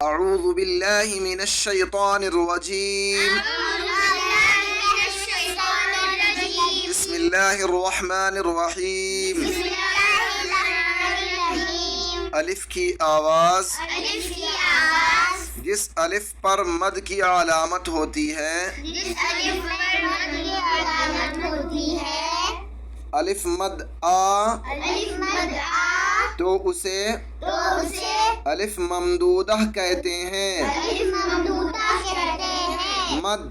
اعوذ باللہ من الشیطان الرجیم بسم اللہ الرحمن الرحیم الف کی آواز جس الف پر مد کی علامت ہوتی ہے الف مد آ تو اسے الف ممدودہ کہتے ہیں۔ مد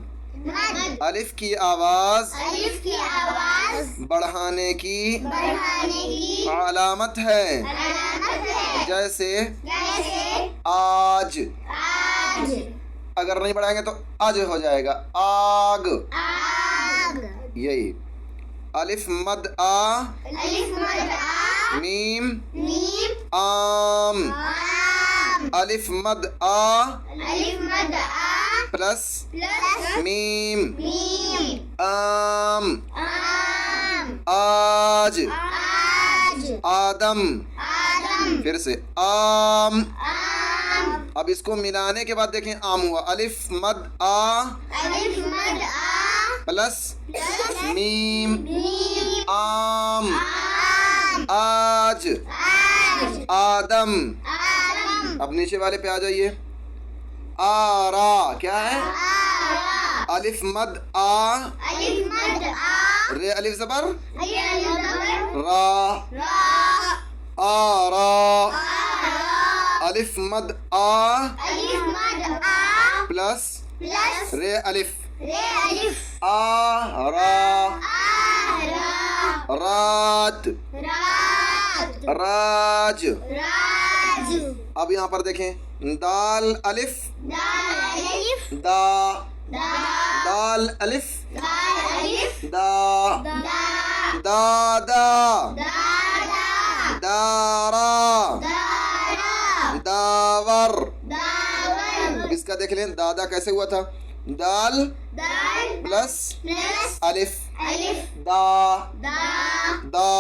الف کی آواز بڑھانے کی علامت ہے، جیسے آج، اگر نہیں بڑھائیں گے تو آج ہو جائے گا آگ، یہی الف مد آ، میم آم، الف مد آ پلس میم آم، آج، آدم، پھر سے آم۔ اب اس کو ملانے کے بعد دیکھیں آم ہوا، الف مد آ پلس میم آم، آج، آدم۔ اب نیچے والے پہ آ جائیے، آرا، کیا ہے؟ الف مد آ، رے الف زبر را، آرا، الف مد آ پلس رے الف آرا، رات، راج۔ اب یہاں پر دیکھیں دال الف دا، دال الف دا، دادا، دارا، داور۔ اس کا دیکھ لیں دادا کیسے ہوا تھا، دال پلس الف دا، دا،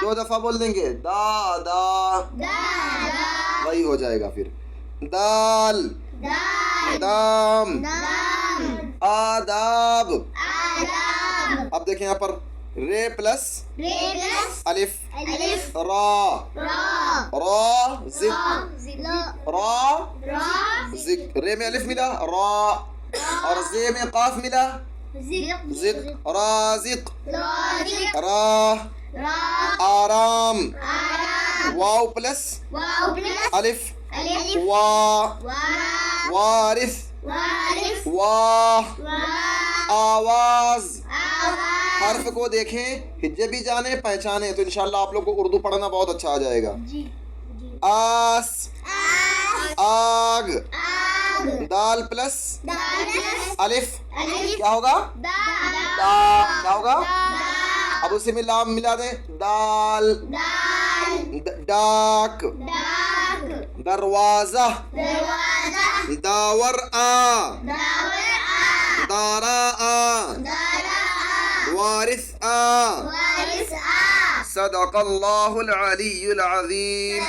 دو دفعہ بول دیں گے دا دا، وہی ہو جائے گا۔ پھر دال، دام، آداب۔ اب دیکھیں یہاں پر رے پلس الف را، را زک، را زک، رے میں الف ملا را، اور زے میں قاف ملا زق، رازق، راہ، آرام، واو پلس الف وا، وارث، واہ، آواز۔ حرف کو دیکھیں، ہجے بھی جانے پہچانے تو انشاءاللہ آپ لوگ کو اردو پڑھنا بہت اچھا آ جائے گا۔ آس، آگ، دال پلس الف کیا ہوگا، دا، کیا ہوگا، اب اسے میں لام ملا دیں، دال، ڈاک، دروازہ، داور آ، دارا آ، وارث آ۔ صدق اللہ العلی العظیم۔